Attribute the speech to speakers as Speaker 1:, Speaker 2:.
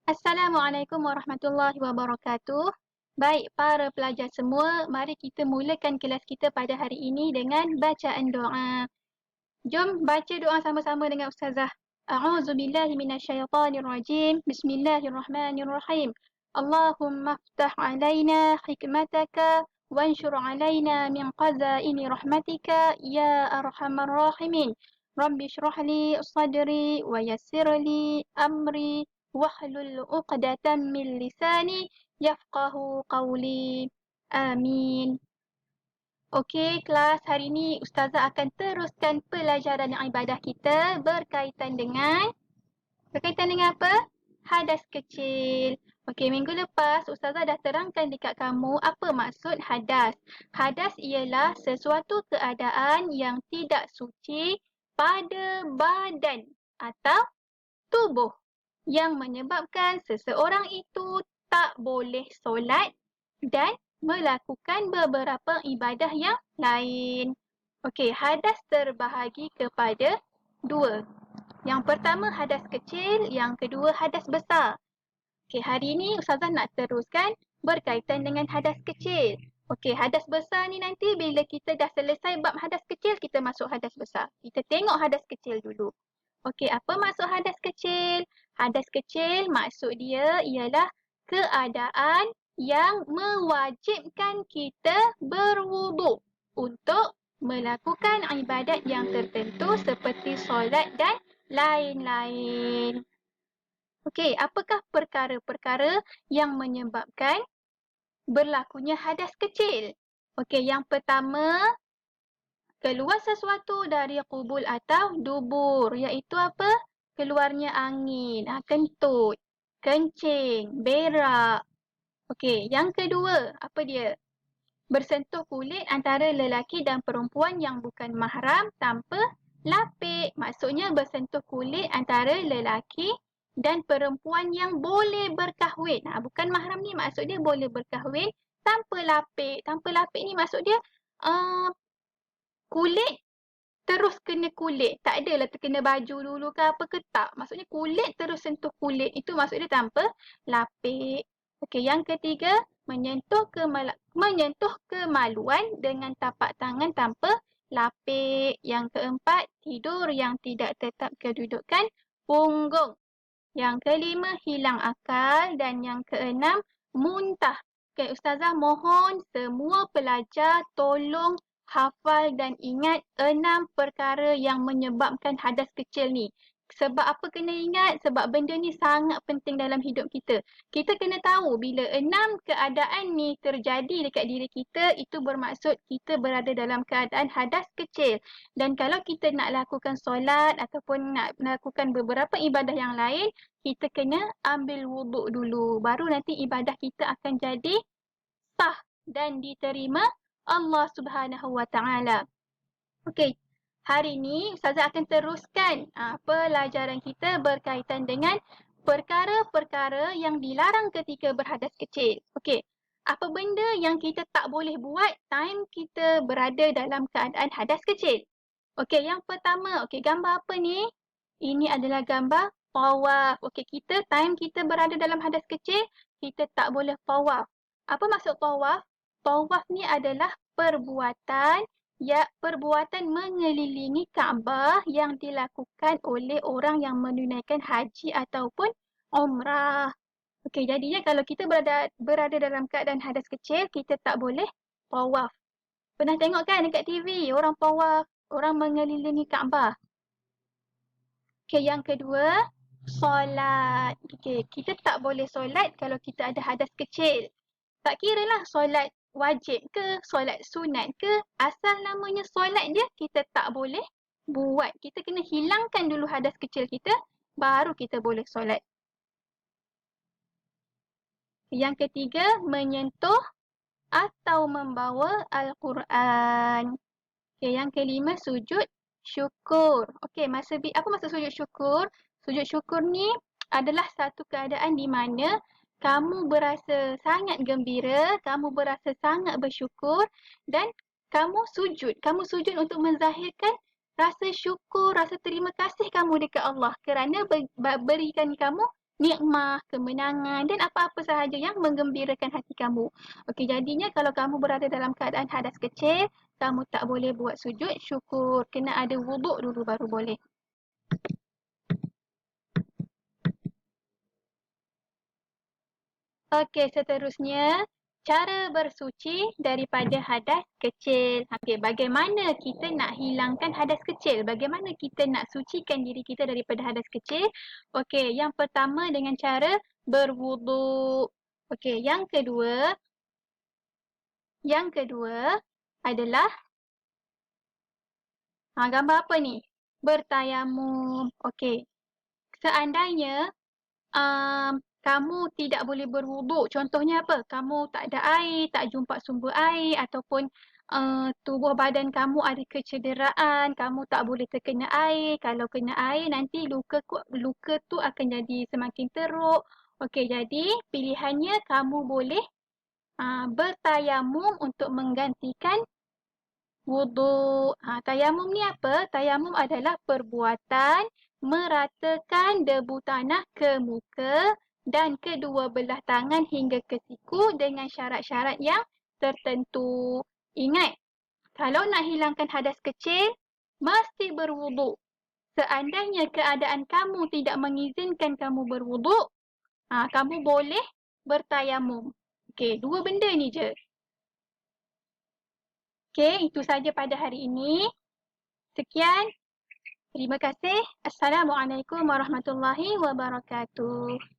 Speaker 1: Assalamualaikum warahmatullahi wabarakatuh. Baik, para pelajar semua, mari kita mulakan kelas kita pada hari ini dengan bacaan doa. Jom baca doa sama-sama dengan Ustazah. A'udzubillahi minasyaitanirrajim. Bismillahirrahmanirrahim. Allahumma ftah alaina hikmataka wanshur alaina min qazaini rahmatika ya arhamar rahimin. Rabbi shrah li sadri wa yassir li amri wahlul 'uqdatam min lisani yafqahu qawli. Amin. Okey, kelas hari ini Ustazah akan teruskan pelajaran ibadah kita berkaitan dengan apa? Hadas kecil. Okey, minggu lepas Ustazah dah terangkan dekat kamu apa maksud hadas. Hadas ialah sesuatu keadaan yang tidak suci pada badan atau tubuh yang menyebabkan seseorang itu tak boleh solat dan melakukan beberapa ibadah yang lain. Okey, hadas terbahagi kepada dua. Yang pertama hadas kecil, yang kedua hadas besar. Okey, hari ini Ustazah nak teruskan berkaitan dengan hadas kecil. Okey, hadas besar ni nanti bila kita dah selesai bab hadas kecil, kita masuk hadas besar. Kita tengok hadas kecil dulu. Okey, apa maksud hadas kecil? Hadas kecil maksud dia ialah keadaan yang mewajibkan kita berwuduk untuk melakukan ibadat yang tertentu seperti solat dan lain-lain. Okey, apakah perkara-perkara yang menyebabkan berlakunya hadas kecil? Okey, yang pertama, keluar sesuatu dari kubul atau dubur, iaitu apa? Keluarnya angin, kentut, kencing, berak. Okey, yang kedua, apa dia? Bersentuh kulit antara lelaki dan perempuan yang bukan mahram tanpa lapik. Maksudnya bersentuh kulit antara lelaki dan perempuan yang boleh berkahwin. Bukan mahram ni maksud dia boleh berkahwin tanpa lapik. Tanpa lapik ni maksud dia kulit terus kena kulit. Tak adalah terkena baju dulu ke apa ke tak. Maksudnya kulit terus sentuh kulit. Itu maksud dia tanpa lapik. Okey, yang ketiga, menyentuh kemaluan dengan tapak tangan tanpa lapik. Yang keempat, tidur yang tidak tetap kedudukan punggung. Yang kelima, hilang akal. Dan yang keenam, muntah. Okey, Ustazah mohon semua pelajar tolong hafal dan ingat 6 perkara yang menyebabkan hadas kecil ni. Sebab apa kena ingat? Sebab benda ni sangat penting dalam hidup kita. Kita kena tahu bila 6 keadaan ni terjadi dekat diri kita, itu bermaksud kita berada dalam keadaan hadas kecil. Dan kalau kita nak lakukan solat ataupun nak melakukan beberapa ibadah yang lain, kita kena ambil wuduk dulu. Baru nanti ibadah kita akan jadi sah dan diterima Allah Subhanahu Wa Taala. Okey, hari ini Ustazah akan teruskan pelajaran kita berkaitan dengan perkara-perkara yang dilarang ketika berhadas kecil. Okey, apa benda yang kita tak boleh buat time kita berada dalam keadaan hadas kecil? Okey, yang pertama, gambar apa ni? Ini adalah gambar tawaf. Okey, time kita berada dalam hadas kecil, kita tak boleh tawaf. Apa maksud tawaf? Tawaf ni adalah perbuatan mengelilingi Kaabah yang dilakukan oleh orang yang menunaikan haji ataupun umrah. Okey, jadinya kalau kita berada dalam keadaan hadas kecil, kita tak boleh tawaf. Pernah tengok kan dekat TV, orang tawaf, orang mengelilingi Kaabah. Okey, yang kedua, solat. Okey, kita tak boleh solat kalau kita ada hadas kecil. Tak kiralah solat wajib ke, solat sunat ke, asal namanya solat dia, kita tak boleh buat. Kita kena hilangkan dulu hadas kecil kita, baru kita boleh solat. Yang ketiga, menyentuh atau membawa Al-Quran. Okay, yang kelima, sujud syukur. Okey, apa maksud sujud syukur? Sujud syukur ni adalah satu keadaan di mana kamu berasa sangat gembira, kamu berasa sangat bersyukur dan kamu sujud. Kamu sujud untuk menzahirkan rasa syukur, rasa terima kasih kamu dekat Allah kerana berikan kamu nikmah, kemenangan dan apa-apa sahaja yang menggembirakan hati kamu. Okey, jadinya kalau kamu berada dalam keadaan hadas kecil, kamu tak boleh buat sujud syukur. Kena ada wuduk dulu baru boleh. Okey, seterusnya, cara bersuci daripada hadas kecil. Okey, bagaimana kita nak hilangkan hadas kecil? Bagaimana kita nak sucikan diri kita daripada hadas kecil? Okey, yang pertama dengan cara berwuduk. Okey, yang kedua adalah gambar apa ni? Bertayamum. Okey, seandainya kamu tidak boleh berwuduk. Contohnya apa? Kamu tak ada air, tak jumpa sumber air ataupun tubuh badan kamu ada kecederaan, kamu tak boleh terkena air. Kalau kena air nanti luka tu akan jadi semakin teruk. Okey, jadi pilihannya kamu boleh bertayamum untuk menggantikan wuduk. Tayamum ni apa? Tayamum adalah perbuatan meratakan debu tanah ke muka dan kedua belah tangan hingga ke siku dengan syarat-syarat yang tertentu. Ingat, kalau nak hilangkan hadas kecil, mesti berwuduk. Seandainya keadaan kamu tidak mengizinkan kamu berwuduk, kamu boleh bertayamum. Okey, dua benda ni je. Okey, itu saja pada hari ini. Sekian. Terima kasih. Assalamualaikum warahmatullahi wabarakatuh.